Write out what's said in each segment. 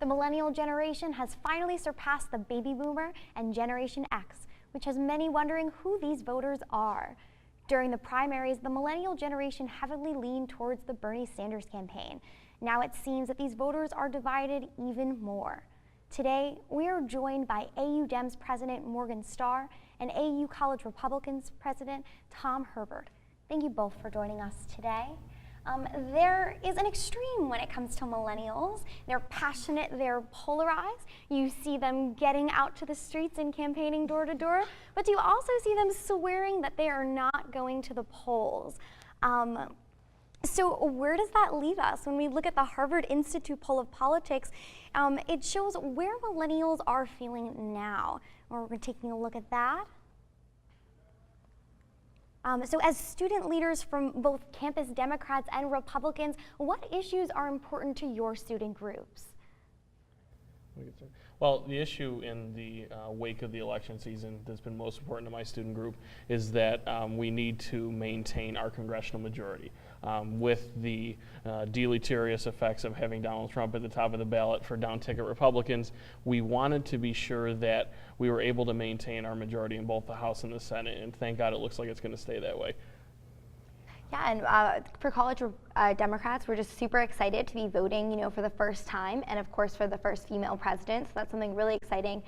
The millennial generation has finally surpassed the baby boomer and Generation X, which has many wondering who these voters are. During the primaries, the millennial generation heavily leaned towards the Bernie Sanders campaign. Now it seems that these voters are divided even more. Today, we are joined by AU Dems President Morgan Starr and AU College Republicans President Tom Herbert. Thank you both for joining us today. There is an extreme when it comes to millennials. They're passionate, they're polarized. You see them getting out to the streets and campaigning door to door, but you also see them swearing that they are not going to the polls. So where does that leave us? When we look at the Harvard Institute poll of politics, it shows where millennials are feeling now. We're taking a look at that. So as student leaders from both campus Democrats and Republicans, what issues are important to your student groups? Well, the issue in the wake of the election season that's been most important to my student group is that we need to maintain our congressional majority. With the deleterious effects of having Donald Trump at the top of the ballot for down-ticket Republicans, we wanted to be sure that we were able to maintain our majority in both the House and the Senate, and thank God it looks like it's going to stay that way. Yeah, and for college Democrats, we're just super excited to be voting, for the first time, and of course for the first female president. So that's something really exciting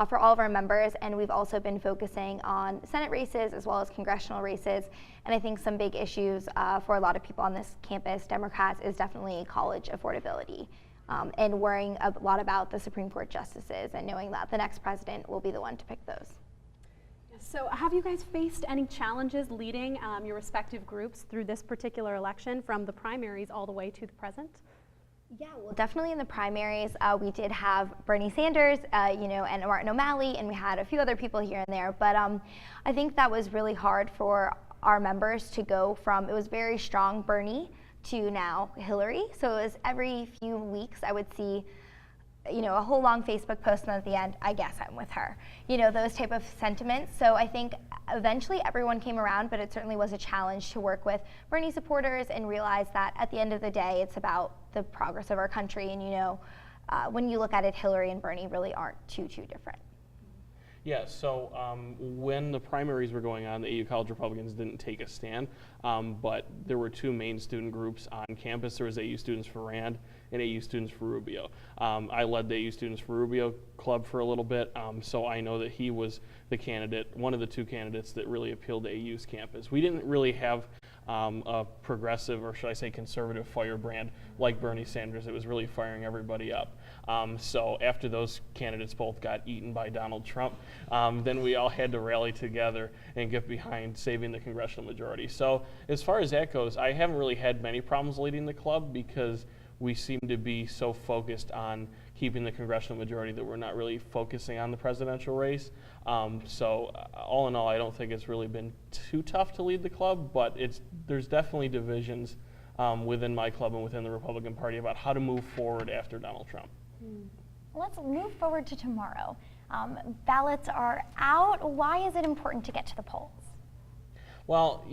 for all of our members. And we've also been focusing on Senate races as well as congressional races. And I think some big issues for a lot of people on this campus, Democrats, is definitely college affordability. And worrying a lot about the Supreme Court justices and knowing that the next president will be the one to pick those. So have you guys faced any challenges leading your respective groups through this particular election from the primaries all the way to the present? Yeah, well, definitely in the primaries, we did have Bernie Sanders, and Martin O'Malley, and we had a few other people here and there. But I think that was really hard for our members to go from, it was very strong Bernie to now Hillary. So it was every few weeks I would see a whole long Facebook post, and at the end, I guess I'm with her. Those type of sentiments. So I think eventually everyone came around, but it certainly was a challenge to work with Bernie supporters and realize that at the end of the day, it's about the progress of our country. And when you look at it, Hillary and Bernie really aren't too different. Yeah, so when the primaries were going on, the AU College Republicans didn't take a stand, but there were two main student groups on campus. There was AU Students for Rand and AU Students for Rubio. I led the AU Students for Rubio club for a little bit, so I know that he was the candidate, one of the two candidates that really appealed to AU's campus. We didn't really have a progressive, or should I say conservative firebrand like Bernie Sanders. It was really firing everybody up. So after those candidates both got eaten by Donald Trump, then we all had to rally together and get behind saving the congressional majority. So as far as that goes, I haven't really had many problems leading the club because we seem to be so focused on keeping the congressional majority that we're not really focusing on the presidential race. So all in all, I don't think it's really been too tough to lead the club, but there's definitely divisions within my club and within the Republican Party about how to move forward after Donald Trump. Let's move forward to tomorrow. Ballots are out. Why is it important to get to the polls? Well,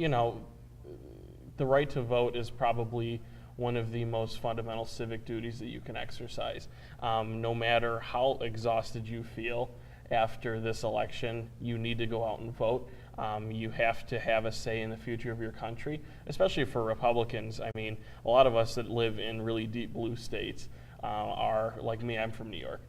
the right to vote is probably one of the most fundamental civic duties that you can exercise. No matter how exhausted you feel after this election, you need to go out and vote. You have to have a say in the future of your country, especially for Republicans. I mean, a lot of us that live in really deep blue states are, like me, I'm from New York.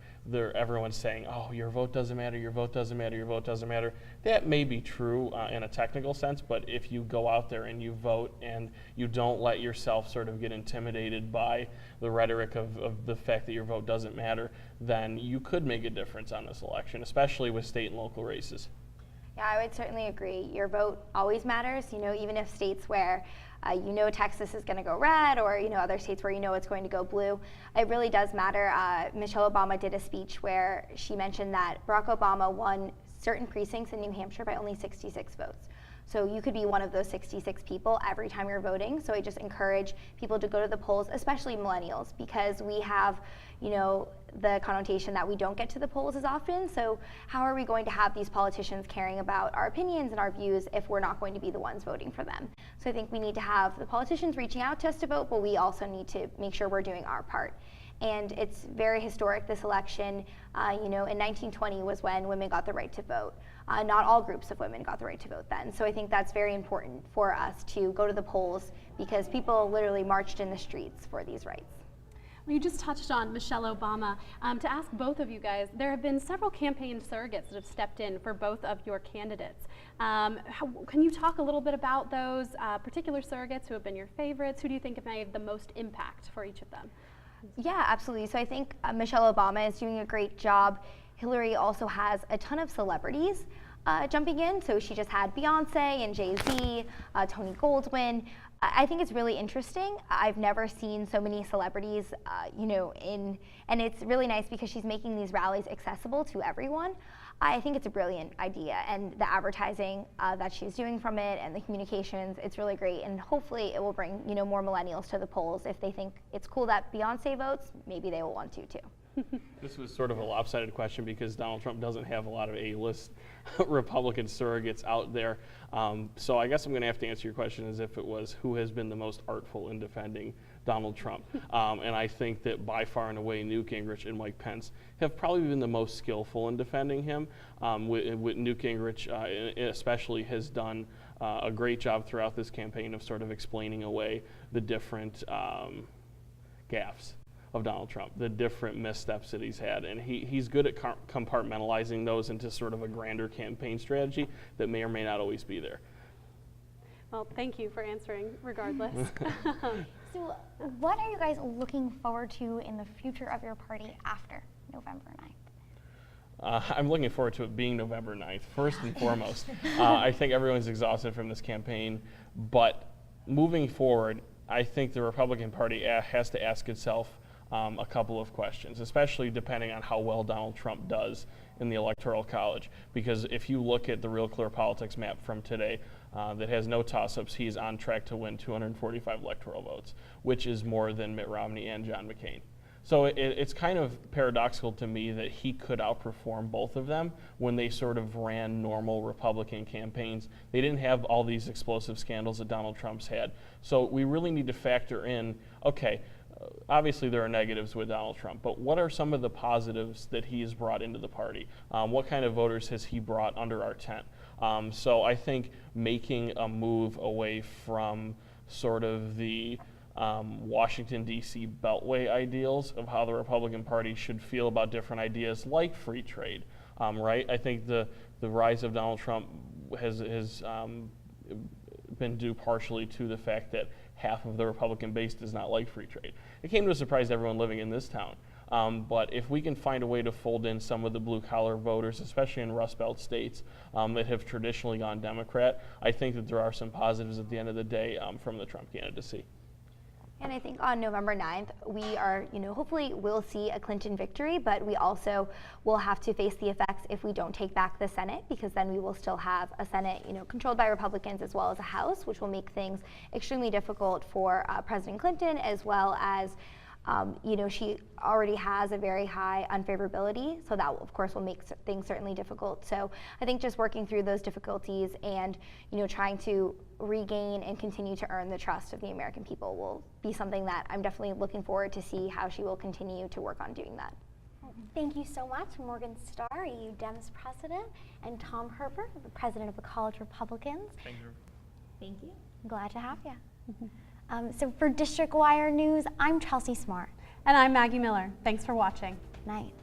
Everyone's saying, oh, your vote doesn't matter, your vote doesn't matter, your vote doesn't matter. That may be true in a technical sense, but if you go out there and you vote and you don't let yourself sort of get intimidated by the rhetoric of the fact that your vote doesn't matter, then you could make a difference on this election, especially with state and local races. Yeah, I would certainly agree. Your vote always matters, even if states where Texas is going to go red, or other states where it's going to go blue. It really does matter. Michelle Obama did a speech where she mentioned that Barack Obama won certain precincts in New Hampshire by only 66 votes. So you could be one of those 66 people every time you're voting. So I just encourage people to go to the polls, especially millennials, because we have, the connotation that we don't get to the polls as often. So how are we going to have these politicians caring about our opinions and our views if we're not going to be the ones voting for them? So I think we need to have the politicians reaching out to us to vote, but we also need to make sure we're doing our part. and it's very historic, this election. You know, in 1920 was when women got the right to vote. Not all groups of women got the right to vote then. So I think that's very important for us to go to the polls, because people literally marched in the streets for these rights. Well, you just touched on Michelle Obama. To ask both of you guys, there have been several campaign surrogates that have stepped in for both of your candidates. Can you talk a little bit about those particular surrogates who have been your favorites? Who do you think have made the most impact for each of them? Yeah, absolutely. So I think Michelle Obama is doing a great job. Hillary also has a ton of celebrities jumping in. So she just had Beyonce and Jay-Z, Tony Goldwyn. I think it's really interesting. I've never seen so many celebrities, you know, and it's really nice because she's making these rallies accessible to everyone. I think it's a brilliant idea, and the advertising that she's doing from it and the communications, it's really great, and hopefully it will bring, you know, more millennials to the polls. If they think it's cool that Beyonce votes, maybe they will want to too. This was sort of a lopsided question because Donald Trump doesn't have a lot of A-list Republican surrogates out there. So I guess I'm going to have to answer your question as if it was who has been the most artful in defending Donald Trump. And I think that by far and away Newt Gingrich and Mike Pence have probably been the most skillful in defending him. With Newt Gingrich especially has done a great job throughout this campaign of sort of explaining away the different gaffes of Donald Trump, the different missteps that he's had. And he's good at compartmentalizing those into sort of a grander campaign strategy that may or may not always be there. Well, thank you for answering regardless. So what are you guys looking forward to in the future of your party after November 9th? I'm looking forward to it being November 9th, first and foremost. I think everyone's exhausted from this campaign, but moving forward, I think the Republican Party has to ask itself a couple of questions, especially depending on how well Donald Trump does in the Electoral College. Because if you look at the Real Clear Politics map from today that has no toss-ups, he's on track to win 245 electoral votes, which is more than Mitt Romney and John McCain. So it's kind of paradoxical to me that he could outperform both of them when they sort of ran normal Republican campaigns. They didn't have all these explosive scandals that Donald Trump's had. So we really need to factor in, okay, obviously there are negatives with Donald Trump, but what are some of the positives that he has brought into the party? What kind of voters has he brought under our tent? So I think making a move away from sort of the Washington, D.C. beltway ideals of how the Republican Party should feel about different ideas like free trade, right? I think the rise of Donald Trump has been due partially to the fact that half of the Republican base does not like free trade. It came to a surprise to everyone living in this town. But if we can find a way to fold in some of the blue-collar voters, especially in Rust Belt states that have traditionally gone Democrat, I think that there are some positives at the end of the day from the Trump candidacy. And I think on November 9th, we are, you know, hopefully we'll see a Clinton victory, but we also will have to face the effects if we don't take back the Senate, because then we will still have a Senate, you know, controlled by Republicans as well as a House, which will make things extremely difficult for President Clinton, as well as you know, she already has a very high unfavorability, so that of course will make things certainly difficult. So I think just working through those difficulties and, you know, trying to regain and continue to earn the trust of the American people will be something that I'm definitely looking forward to see how she will continue to work on doing that. Thank you so much, Morgan Starr, EU Dems president, and Tom Herper, the president of the College Republicans. Thank you. Thank you. I'm glad to have you. So for District Wire News, I'm Chelsea Smart. And I'm Maggie Miller. Thanks for watching. Night.